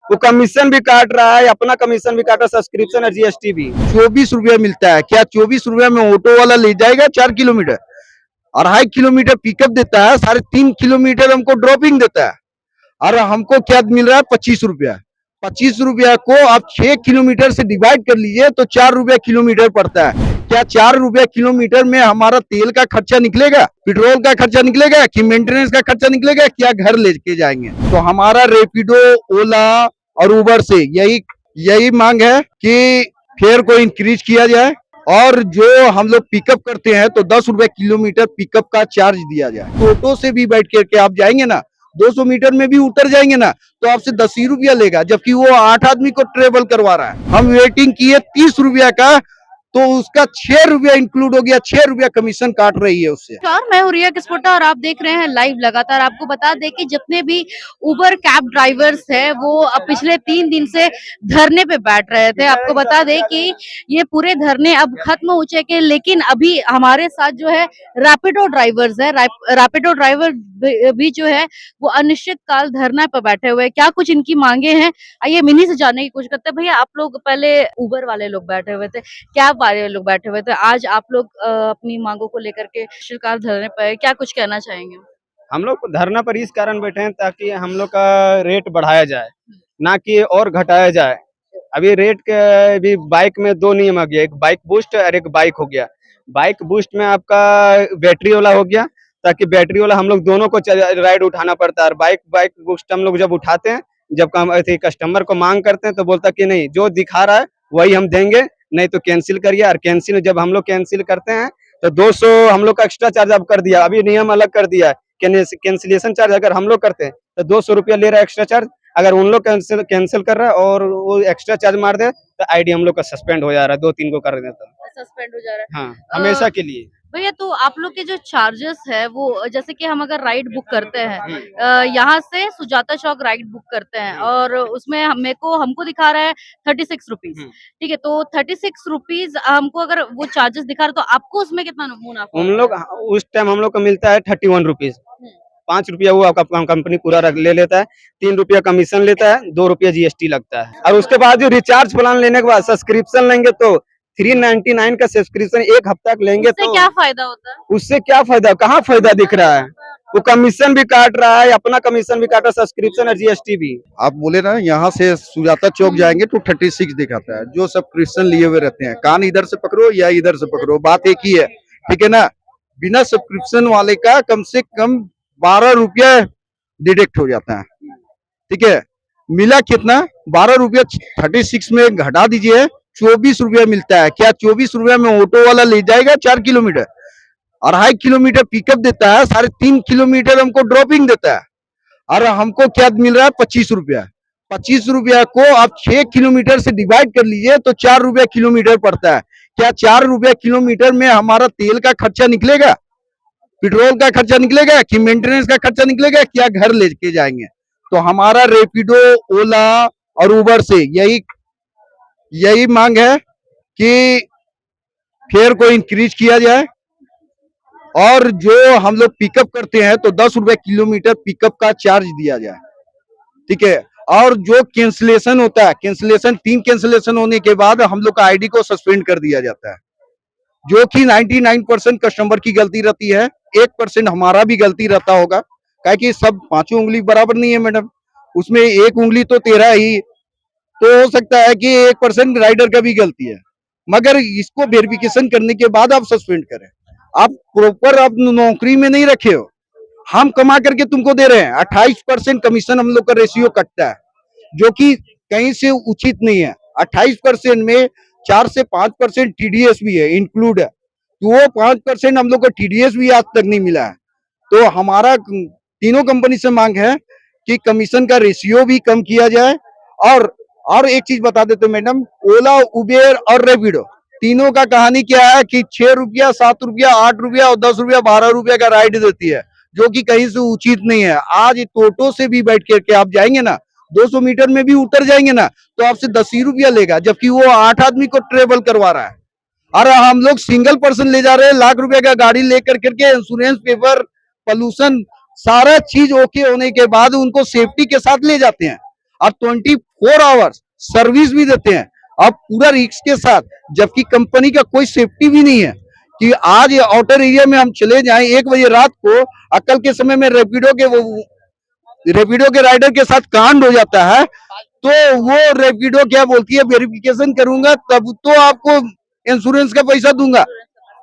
वो कमीशन भी काट रहा है, अपना कमीशन भी काट रहा है, सब्सक्रिप्शन और जीएसटी भी। 24 रुपया मिलता है। क्या 24 रुपया में ऑटो वाला ले जाएगा 4 किलोमीटर? 2.5 किलोमीटर पिकअप देता है, 3.5 किलोमीटर हमको ड्रॉपिंग देता है। और हमको क्या मिल रहा है? 25 रुपया। 25 रुपया को आप 6 किलोमीटर से डिवाइड कर लीजिए तो 4 रुपया किलोमीटर पड़ता है। क्या 4 रुपया किलोमीटर में हमारा तेल का खर्चा निकलेगा, पेट्रोल का खर्चा निकलेगा, कि मेंटेनेंस का खर्चा निकलेगा, क्या घर लेके जाएंगे? तो हमारा रैपिडो, ओला और उबर से यही यही मांग है कि फेयर को इंक्रीज किया जाए, और जो हम लोग पिकअप करते हैं तो 10 रुपया किलोमीटर पिकअप का चार्ज दिया जाए। ऑटो से भी बैठ करके आप जाएंगे ना, 200 मीटर में भी उतर जाएंगे ना, तो आपसे 10 ही रुपया लेगा, जबकि वो 8 आदमी को ट्रेवल करवा रहा है। हम वेटिंग किए 30 रुपया का, तो उसका 6 रुपया इंक्लूड हो गया, 6 रुपया कमीशन काट रही है उससे। नमस्कार, मैं हूँ रिया किस्पोटा और आप देख रहे हैं लाइव लगातार। आपको बता दें कि जितने भी उबर कैब ड्राइवर्स हैं वो अब पिछले 3 दिन से धरने पे बैठ रहे थे। आपको बता दें कि ये पूरे धरने अब खत्म हो चुके हैं, लेकिन अभी हमारे साथ जो है रैपिडो ड्राइवर्स है। रैपिडो ड्राइवर भी जो है वो अनिश्चित काल धरना पे बैठे हुए हैं। क्या कुछ इनकी मांगे हैं, आइए मिनी से जानने की कोशिश करते हैं। भैया, आप लोग पहले उबर वाले लोग बैठे हुए थे, कैब वाले लोग बैठे हुए थे, आज आप लोग अपनी मांगों को लेकर के शिकार धरने पर, क्या कुछ कहना चाहेंगे? हम लोग धरना पर इस कारण बैठे हैं ताकि हम लोग का रेट बढ़ाया जाए, ना कि और घटाया जाए। अभी रेट के भी बाइक में दो नियम आ गया, एक बाइक बूस्ट और एक बाइक हो गया। बाइक बूस्ट में आपका बैटरी वाला हो गया, ताकि बैटरी वाला हम लोग दोनों को राइड उठाना पड़ता है। और बाइक बाइक बूस्ट हम लोग जब उठाते हैं, जब कस्टमर को मांग करते हैं तो बोलता कि नहीं, जो दिखा रहा है वही हम देंगे, नहीं तो कैंसिल करिए। और कैंसिल जब हम लोग कैंसिल करते हैं तो 200 हम लोग का एक्स्ट्रा चार्ज अब कर दिया, अभी नियम अलग कर दिया है। कैंसिलेशन चार्ज अगर हम लोग करते हैं तो 200 रुपया ले रहा है एक्स्ट्रा चार्ज। अगर उन लोग कैंसिल कर रहा है और वो एक्स्ट्रा चार्ज मार दे तो आईडी हम लोग का सस्पेंड हो जा रहा है, 2-3 को कर देता है। सस्पेंड हो जा रहा है। हाँ, हमेशा के लिए। भैया, तो आप लोग के जो चार्जेस है वो, जैसे कि हम अगर राइड बुक करते हैं हम्म, यहाँ से सुजाता चौक राइड बुक करते हैं और उसमें हमको दिखा रहा है 36 रुपीज। हम्म। ठीक है, तो 36 रुपीज हमको अगर वो चार्जेस दिखा रहा है तो आपको उसमें कितना मुनाफा हम होता लोग है? उस टाइम हम लोग को मिलता है 31 रुपीज। हम्म, 5 रुपया वो आपका कंपनी पूरा ले लेता है, 3 रुपया कमीशन लेता है, 2 रुपया जीएसटी लगता है। और उसके बाद जो रिचार्ज प्लान लेने के बाद सब्सक्रिप्शन लेंगे तो 399 का सब्सक्रिप्शन 1 हफ्ता का लेंगे उससे तो क्या फायदा होता है? उससे क्या फायदा, कहाँ फायदा दिख रहा है? वो कमीशन भी काट रहा है, अपना कमीशन भी काट रहा है, सब्सक्रिप्शन और जीएसटी भी। आप बोले ना, यहाँ से सुजाता चौक जाएंगे तो 36 दिखाता है। जो सब्सक्रिप्शन लिए हुए रहते हैं, कान इधर से पकड़ो या इधर से पकड़ो, बात एक ही है, ठीक है ना। बिना सब्सक्रिप्शन वाले का कम से कम 12 रुपया डिडक्ट हो जाता है, ठीक है। मिला कितना? 12 रुपया 36 में घटा दीजिए, 24 रुपया मिलता है। क्या 24 रुपया में ऑटो वाला ले जाएगा 4 किलोमीटर? 2.5 किलोमीटर पिकअप देता है, 3.5 किलोमीटर हमको ड्रॉपिंग देता है। और हमको क्या मिल रहा है? 25 रुपया। 25 रुपया को आप 6 किलोमीटर से डिवाइड कर लीजिए तो 4 रुपया किलोमीटर पड़ता है। क्या 4 रुपया किलोमीटर में हमारा तेल का खर्चा निकलेगा, पेट्रोल का खर्चा निकलेगा, कि मेंटेनेंस का खर्चा निकलेगा, क्या घर लेके जाएंगे? तो हमारा रैपिडो, ओला और उबर से यही यही मांग है कि फेयर को इंक्रीज किया जाए, और जो हम लोग पिकअप करते हैं तो 10 रुपया किलोमीटर पिकअप का चार्ज दिया जाए, ठीक है। और जो कैंसिलेशन होता है, कैंसिलेशन 3 कैंसिलेशन होने के बाद हम लोग का आईडी को सस्पेंड कर दिया जाता है, जो कि 99% कस्टमर की गलती रहती है, 1% हमारा भी गलती रहता होगा। क्या कि सब 5 उंगली बराबर नहीं है मैडम, उसमें 1 उंगली तो तेरा ही, तो हो सकता है कि 1% राइडर का भी गलती है। मगर इसको वेरिफिकेशन करने के बाद आप सस्पेंड करें। आप प्रॉपर आप नौकरी में नहीं रखे हो, हम कमा करके तुमको दे रहे हैं। 28% कमीशन हम लोग का रेशियो कटता है, जो कि कहीं से उचित नहीं है। 28% में 4 से 5% टीडीएस भी है, इंक्लूड है, तो वो 5% हम लोग को टीडीएस भी आज तक नहीं मिला है। तो हमारा तीनों कंपनी से मांग है कि कमीशन का रेशियो भी कम किया जाए। और एक चीज बता देते मैडम, ओला, उबेर और रैपिडो तीनों का कहानी क्या है कि 6 रुपया, 7 रुपया, 8 रुपया और 10 रुपया, 12 रुपया का राइड देती है, जो कि कहीं से उचित नहीं है। आज टोटो से भी बैठ करके आप जाएंगे ना, 200 मीटर में भी उतर जाएंगे ना, तो आपसे 10 ही रुपया लेगा, जबकि वो 8 आदमी को ट्रेवल करवा रहा है। और हम लोग सिंगल पर्सन ले जा रहे हैं, लाख रुपए का गाड़ी लेकर करके, इंश्योरेंस पेपर, पोल्यूशन, सारा चीज ओके होने के बाद उनको सेफ्टी के साथ ले जाते हैं। और 4 आवर्स सर्विस भी देते हैं, अब पूरा रिस्क के साथ, जबकि कंपनी का कोई सेफ्टी भी नहीं है कि आज ये आउटर एरिया में हम चले जाएं 1 बजे रात को, कल के समय में रेपिडो के राइडर के साथ कांड हो जाता है, तो वो रेपिडो क्या बोलती है, वेरिफिकेशन करूंगा तब तो आपको इंश्योरेंस का पैसा दूंगा।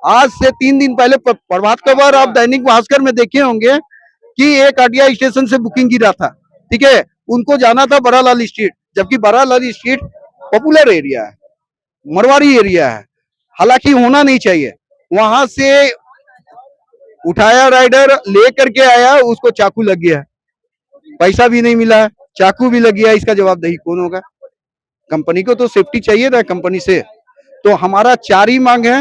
आज से 3 दिन पहले प्रभात खबर आप दैनिक भास्कर में देखे होंगे कि एक आटिया स्टेशन से बुकिंग गिरा था, ठीक है, उनको जाना था बड़ालाल स्ट्रीट, जबकि बड़ालाल स्ट्रीट पॉपुलर एरिया है, मरवाड़ी एरिया है, हालांकि होना नहीं चाहिए। वहां से उठाया राइडर, ले करके आया, उसको चाकू लग गया, पैसा भी नहीं मिला, चाकू भी लग गया, इसका जवाबदेही कौन होगा? कंपनी को तो सेफ्टी चाहिए था कंपनी से। तो हमारा 4 ही मांग है,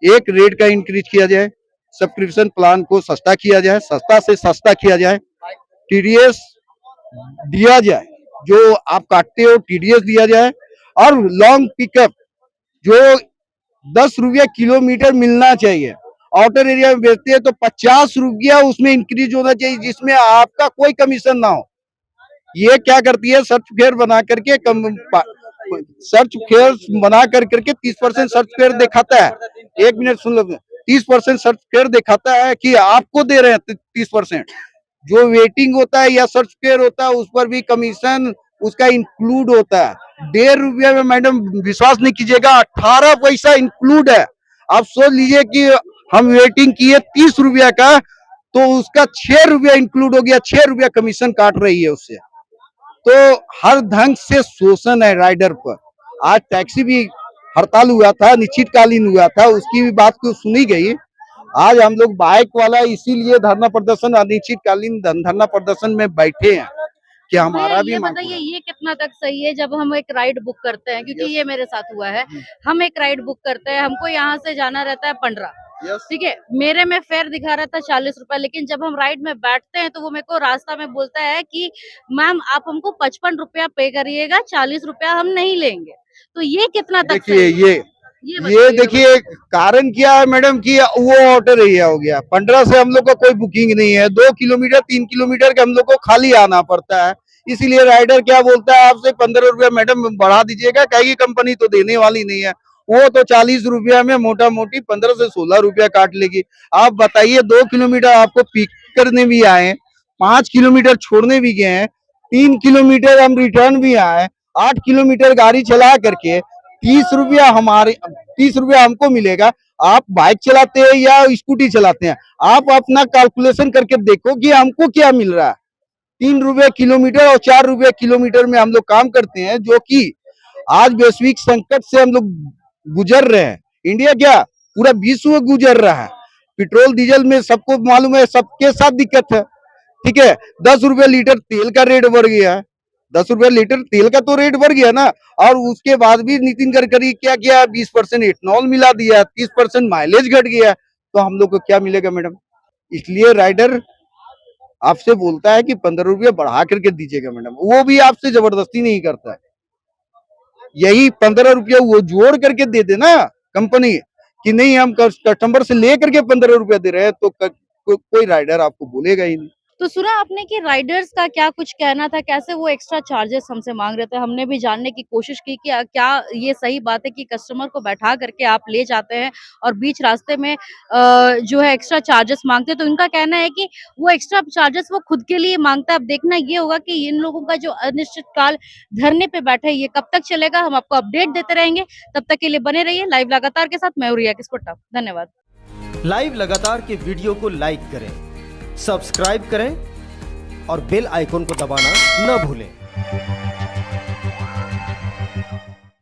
एक रेट का इंक्रीज किया जाए, सब्सक्रिप्शन प्लान को सस्ता किया जाए, सस्ता से सस्ता किया जाए, टीडीएस दिया जाए, जो आप काटते हो टीडीएस दिया जाए, और लॉन्ग पिकअप जो 10 रुपया किलोमीटर मिलना चाहिए। आउटर एरिया में बेचते हैं तो 50 रुपया उसमें इंक्रीज होना चाहिए, जिसमें आपका कोई कमीशन ना हो। ये क्या करती है, सर्च फेयर बना करके 30% सर्च फेयर दिखाता है, 1 मिनट सुन लो, 30% सर्च फेयर दिखाता है कि आपको दे रहे हैं 30%, जो वेटिंग होता है या सर्च फेयर होता है उस पर भी कमीशन उसका इंक्लूड होता है। 1.5 रुपया में मैडम विश्वास नहीं कीजिएगा, 18 पैसा इंक्लूड है। आप सोच लीजिए कि हम वेटिंग किए 30 रुपया का, तो उसका 6 रुपया इंक्लूड हो गया, 6 रुपया कमीशन काट रही है उससे। तो हर ढंग से शोषण है राइडर पर। आज टैक्सी भी हड़ताल हुआ था, अनिश्चितकालीन हुआ था, उसकी भी बात को सुनी गई। आज हम लोग बाइक वाला इसीलिए धरना प्रदर्शन, अनिश्चितकालीन धरना प्रदर्शन में बैठे हैं कि हमारा भी ये बताइए, ये कितना तक सही है जब हम एक राइड बुक करते हैं, क्योंकि ये मेरे साथ हुआ है, हम एक राइड बुक करते हैं, हमको यहाँ से जाना रहता है 15, ठीक है, मेरे में फेयर दिखा रहा था 40 रुपए, लेकिन जब हम राइड में बैठते हैं तो वो मेरे को रास्ता में बोलता है कि मैम आप हमको 55 रुपया पे करिएगा, 40 रुपया हम नहीं लेंगे। तो ये कितना तक देखिए, सही है? ये देखिए कारण क्या है मैडम कि वो आउटर एरिया हो गया, 15 से हम लोग का कोई बुकिंग नहीं है, 2 किलोमीटर 3 किलोमीटर के हम लोग को खाली आना पड़ता है, इसीलिए राइडर क्या बोलता है, आपसे 15 रुपया मैडम बढ़ा दीजिएगा, कहेगी कंपनी तो देने वाली नहीं है, वो तो 40 रुपया में मोटा मोटी 15 से 16 रुपया काट लेगी। आप बताइए, 2 किलोमीटर आपको पिक करने भी आए, 5 किलोमीटर छोड़ने भी गए हैं, 3 किलोमीटर हम रिटर्न भी आए, 8 किलोमीटर गाड़ी चला करके 30 रुपया हमको मिलेगा। आप बाइक चलाते हैं या स्कूटी चलाते हैं, आप अपना कैलकुलेशन करके देखो कि हमको क्या मिल रहा है। 3 रुपये किलोमीटर और 4 रुपये किलोमीटर में हम लोग काम करते हैं, जो कि आज वैश्विक संकट से हम लोग गुजर रहे हैं। इंडिया क्या, पूरा विश्व गुजर रहा है। पेट्रोल डीजल में सबको मालूम है, सबके साथ दिक्कत है, ठीक है। 10 रुपये लीटर तेल का रेट बढ़ गया है, 10 रुपये लीटर तेल का तो रेट बढ़ गया ना, और उसके बाद भी नितिन गडकरी क्या किया, 20% इथेनॉल मिला दिया, 30% माइलेज घट गया, तो हम लोग को क्या मिलेगा मैडम? इसलिए राइडर आपसे बोलता है कि 15 रुपये बढ़ा करके दीजिएगा मैडम, वो भी आपसे जबरदस्ती नहीं करता है, यही 15 रुपये वो जोड़ करके दे देना कंपनी कि नहीं हम कस्टमर से ले करके 15 रुपया दे रहे हैं, तो कोई राइडर आपको बोलेगा ही नहीं। तो सुना आपने कि राइडर्स का क्या कुछ कहना था, कैसे वो एक्स्ट्रा चार्जेस हमसे मांग रहे थे। हमने भी जानने की कोशिश की कि क्या ये सही बात है कि कस्टमर को बैठा करके आप ले जाते हैं और बीच रास्ते में जो है एक्स्ट्रा चार्जेस मांगते हैं। तो इनका कहना है कि वो एक्स्ट्रा चार्जेस वो खुद के लिए मांगता है। अब देखना ये होगा कि इन लोगों का जो अनिश्चित काल धरने पे बैठे ये कब तक चलेगा। हम आपको अपडेट देते रहेंगे, तब तक के लिए बने रहिए लाइव लगातार के साथ। मैं हूं रिया किस्पोट्टा, धन्यवाद। लाइव लगातार के वीडियो को लाइक करें, सब्सक्राइब करें और बेल आइकन को दबाना न भूलें।